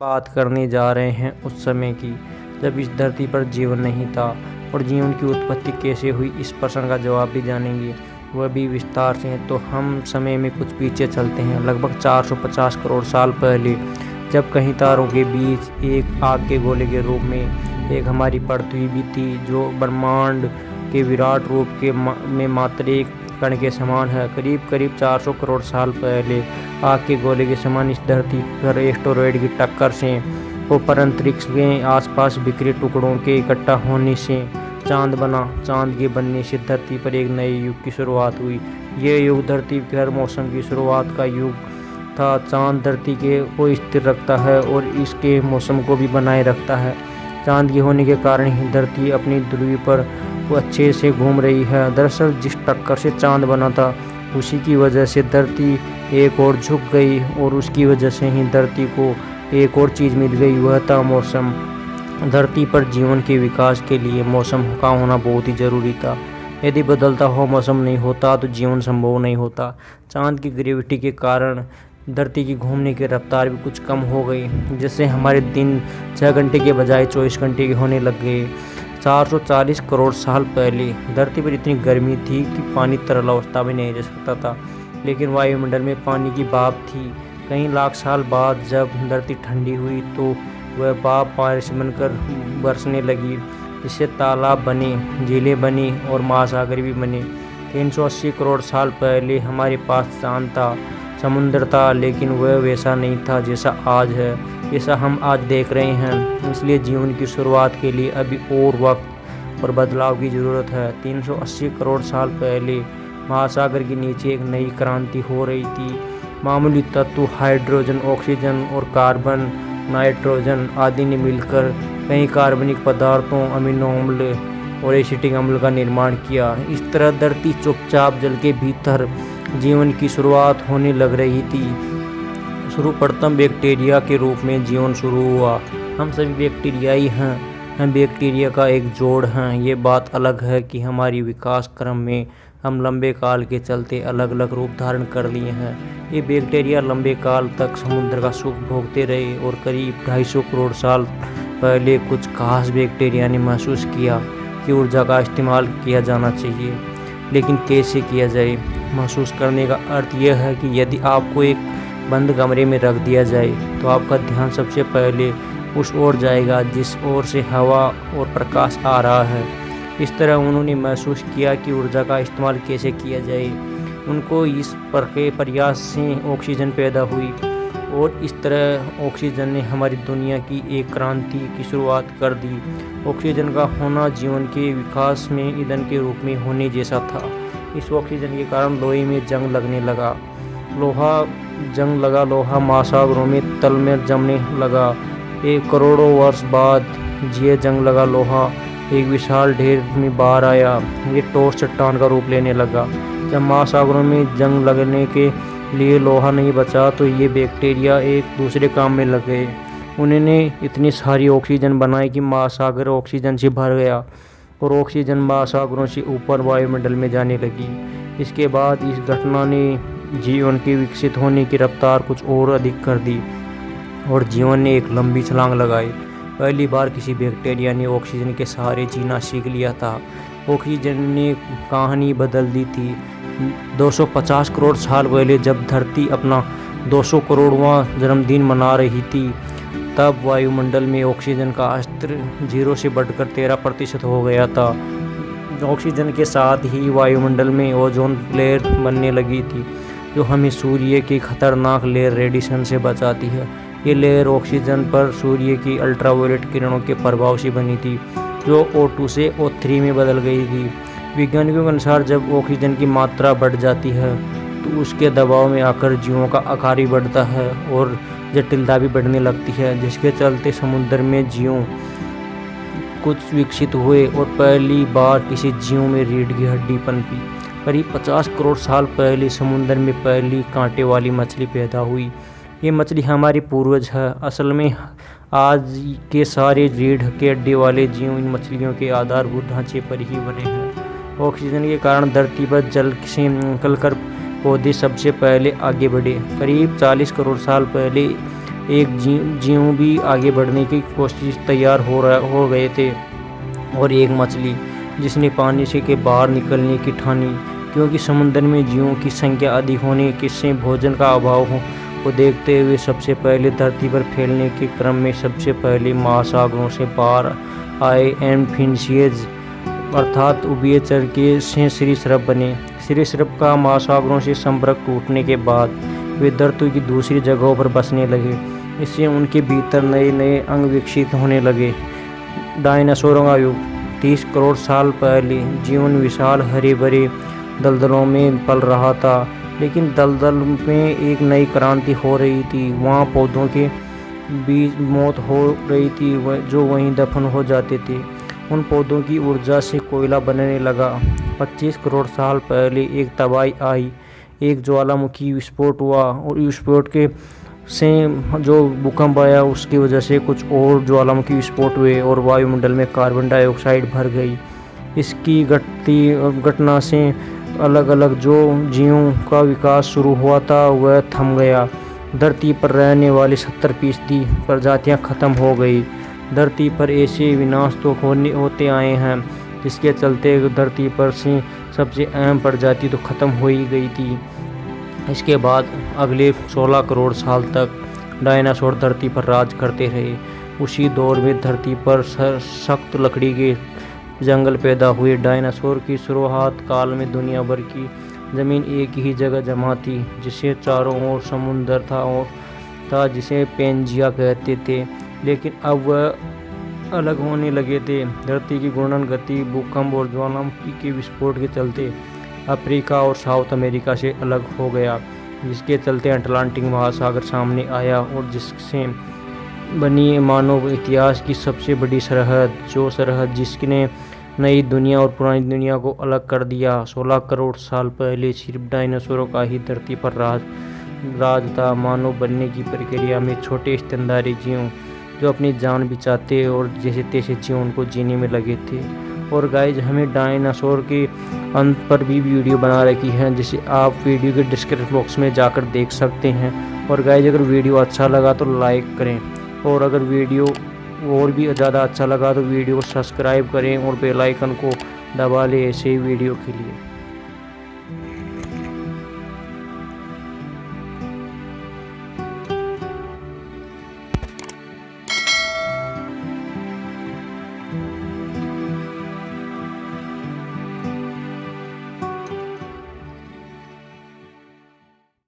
बात करने जा रहे हैं उस समय की जब इस धरती पर जीवन नहीं था और जीवन की उत्पत्ति कैसे हुई, इस प्रश्न का जवाब भी जानेंगे, वह भी विस्तार से। तो हम समय में कुछ पीछे चलते हैं, लगभग 450 करोड़ साल पहले, जब कई तारों के बीच एक आग के गोले के रूप में एक हमारी पृथ्वी भी थी, जो ब्रह्मांड के विराट रूप में मात्र एक कण के समान है। करीब करीब 400 करोड़ साल पहले आग के गोले के समान इस धरती पर एस्टेरॉयड की टक्कर से ऊपर अंतरिक्ष के आसपास बिखरे टुकड़ों के इकट्ठा होने से चांद बना। चांद के बनने से धरती पर एक नए युग की शुरुआत हुई। यह युग धरती के हर मौसम की शुरुआत का युग था। चांद धरती को स्थिर रखता है और इसके मौसम को भी बनाए रखता है। चांद के होने के कारण ही धरती अपनी ध्रुव पर अच्छे से घूम रही है। दरअसल जिस टक्कर से चांद बना था, उसी की वजह से धरती एक और झुक गई और उसकी वजह से ही धरती को एक और चीज़ मिल गई, वह था मौसम। धरती पर जीवन के विकास के लिए मौसम का होना बहुत ही ज़रूरी था। यदि बदलता हुआ मौसम नहीं होता तो जीवन संभव नहीं होता। चांद की ग्रेविटी के कारण धरती की घूमने की रफ्तार भी कुछ कम हो गई, जिससे हमारे दिन 6 घंटे के बजाय 24 घंटे के होने लग गए। 440 करोड़ साल पहले धरती पर इतनी गर्मी थी कि पानी तरल अवस्था में नहीं रह सकता था, लेकिन वायुमंडल में पानी की भाप थी। कई लाख साल बाद जब धरती ठंडी हुई तो वह भाप बारिश बनकर बरसने लगी, जिससे तालाब बने, झीलें बनी और महासागर भी बने। 380 करोड़ साल पहले हमारे पास चांद था, समुद्र था, लेकिन वह वैसा नहीं था जैसा आज है, जैसा हम आज देख रहे हैं। इसलिए जीवन की शुरुआत के लिए अभी और वक्त और बदलाव की ज़रूरत है। 380 करोड़ साल पहले महासागर के नीचे एक नई क्रांति हो रही थी। मामूली तत्व हाइड्रोजन, ऑक्सीजन और कार्बन, नाइट्रोजन आदि ने मिलकर कई कार्बनिक पदार्थों, अमीनो अम्ल और एसिटिक अम्ल का निर्माण किया। इस तरह धरती चुपचाप जल के भीतर जीवन की शुरुआत होने लग रही थी। सर्वप्रथम बैक्टीरिया के रूप में जीवन शुरू हुआ। हम सभी बैक्टीरियाई हैं, हम बैक्टीरिया का एक जोड़ हैं। ये बात अलग है कि हमारी विकास क्रम में हम लंबे काल के चलते अलग अलग रूप धारण कर लिए हैं। ये बैक्टीरिया लंबे काल तक समुद्र का सुख भोगते रहे और करीब 250 करोड़ साल पहले कुछ खास बैक्टीरिया ने महसूस किया कि ऊर्जा का इस्तेमाल किया जाना चाहिए। लेकिन कैसे किया जाए? महसूस करने का अर्थ यह है कि यदि आपको एक बंद कमरे में रख दिया जाए तो आपका ध्यान सबसे पहले उस ओर जाएगा जिस ओर से हवा और प्रकाश आ रहा है। इस तरह उन्होंने महसूस किया कि ऊर्जा का इस्तेमाल कैसे किया जाए। उनको इस प्रयास से ऑक्सीजन पैदा हुई और इस तरह ऑक्सीजन ने हमारी दुनिया की एक क्रांति की शुरुआत कर दी। ऑक्सीजन का होना जीवन के विकास में ईंधन के रूप में होने जैसा था। इस ऑक्सीजन के कारण लोहे में जंग लगने लगा। लोहा महासागरों में तल में जमने लगा। एक करोड़ों वर्ष बाद ये जंग लगा लोहा एक विशाल ढेर में बाहर आया। ये ठोस चट्टान का रूप लेने लगा। जब महासागरों में जंग लगने के लिए लोहा नहीं बचा तो ये बैक्टीरिया एक दूसरे काम में लग गए। उन्होंने इतनी सारी ऑक्सीजन बनाई कि महासागर ऑक्सीजन से भर गया और ऑक्सीजन महासागरों से ऊपर वायुमंडल में जाने लगी। इसके बाद इस घटना ने जीवन के विकसित होने की रफ्तार कुछ और अधिक कर दी और जीवन ने एक लंबी छलांग लगाई। पहली बार किसी बैक्टीरिया ने ऑक्सीजन के सहारे जीना सीख लिया था। ऑक्सीजन ने कहानी बदल दी थी। 250 करोड़ साल पहले जब धरती अपना 200 करोड़वां जन्मदिन मना रही थी, तब वायुमंडल में ऑक्सीजन का स्तर 0 से बढ़कर 13% हो गया था। ऑक्सीजन के साथ ही वायुमंडल में ओजोन लेयर बनने लगी थी, जो हमें सूर्य की खतरनाक लेयर रेडिएशन से बचाती है। ये लेयर ऑक्सीजन पर सूर्य की अल्ट्रावायलेट किरणों के प्रभाव से बनी थी, जो O2 से O3 में बदल गई थी। वैज्ञानिकों के अनुसार जब ऑक्सीजन की मात्रा बढ़ जाती है तो उसके दबाव में आकर जीवों का आकार भी बढ़ता है और जटिलता भी बढ़ने लगती है, जिसके चलते समुद्र में जीव कुछ विकसित हुए और पहली बार किसी जीव में रीढ़ की हड्डी पनपी। करीब 50 करोड़ साल पहले समुद्र में पहली कांटे वाली मछली पैदा हुई। ये मछली हमारी पूर्वज है। असल में आज के सारे रीढ़ के हड्डी वाले जीव इन मछलियों के आधारभूत ढांचे पर ही बने हैं। ऑक्सीजन के कारण धरती पर जल से निकलकर पौधे सबसे पहले आगे बढ़े। करीब 40 करोड़ साल पहले एक जीव भी आगे बढ़ने की कोशिश तैयार हो गए थे, और एक मछली जिसने पानी से के बाहर निकलने की ठानी, क्योंकि समुद्र में जीवों की संख्या अधिक होने से भोजन का अभाव को देखते हुए सबसे पहले धरती पर फैलने के क्रम में सबसे पहले महासागरों से बाहर आए एम्फिशियंस अर्थात उभयचर के से सरीसृप बने। सरीसृप का महासागरों से संपर्क टूटने के बाद वे धरती की दूसरी जगहों पर बसने लगे। इससे उनके भीतर नए नए अंग विकसित होने लगे। डायनासोरों का युग 30 करोड़ साल पहले जीवन विशाल हरे भरे दलदलों में पल रहा था, लेकिन दलदल में एक नई क्रांति हो रही थी। वहाँ पौधों के बीच मौत हो रही थी जो वहीं दफन हो जाते थे। उन पौधों की ऊर्जा से कोयला बनने लगा। 25 करोड़ साल पहले एक तबाही आई, एक ज्वालामुखी विस्फोट हुआ, और विस्फोट के से जो भूकंप आया उसकी वजह से कुछ और ज्वालामुखी विस्फोट हुए और वायुमंडल में कार्बन डाइऑक्साइड भर गई। इसकी घटना से अलग अलग जो जीवों का विकास शुरू हुआ था वह थम गया। धरती पर रहने वाली 70% प्रजातियां खत्म हो गई। धरती पर ऐसे विनाश तो होते आए हैं जिसके चलते धरती पर से सबसे अहम प्रजाति तो खत्म हो ही गई थी। इसके बाद अगले 16 करोड़ साल तक डायनासोर धरती पर राज करते रहे। उसी दौर में धरती पर सख्त लकड़ी के जंगल पैदा हुए। डायनासोर की शुरुआत काल में दुनिया भर की ज़मीन एक ही जगह जमा थी, जिसे चारों ओर समुद्र था जिसे पेंजिया कहते थे, लेकिन अब वह अलग होने लगे थे। धरती की घूर्णन गति, भूकंप और ज्वालामुखी के विस्फोट के चलते अफ्रीका और साउथ अमेरिका से अलग हो गया, जिसके चलते अटलांटिक महासागर सामने आया और जिससे बनी मानव इतिहास की सबसे बड़ी सरहद, जो सरहद जिसने नई दुनिया और पुरानी दुनिया को अलग कर दिया। 16 करोड़ साल पहले सिर्फ डायनासोरों का ही धरती पर राज था। मानव बनने की प्रक्रिया में छोटे स्तनधारी जीव जो अपनी जान बचाते और जैसे तैसे जीवन को जीने में लगे थे। और गाइज हमें डायनासोर के अंत पर भी वीडियो बना रखी है, जिसे आप वीडियो के डिस्क्रिप्शन बॉक्स में जाकर देख सकते हैं। और गाइज अगर वीडियो अच्छा लगा तो लाइक करें, और अगर वीडियो और भी ज़्यादा अच्छा लगा तो वीडियो को सब्सक्राइब करें और बेल आइकन को दबा लें ऐसे ही वीडियो के लिए।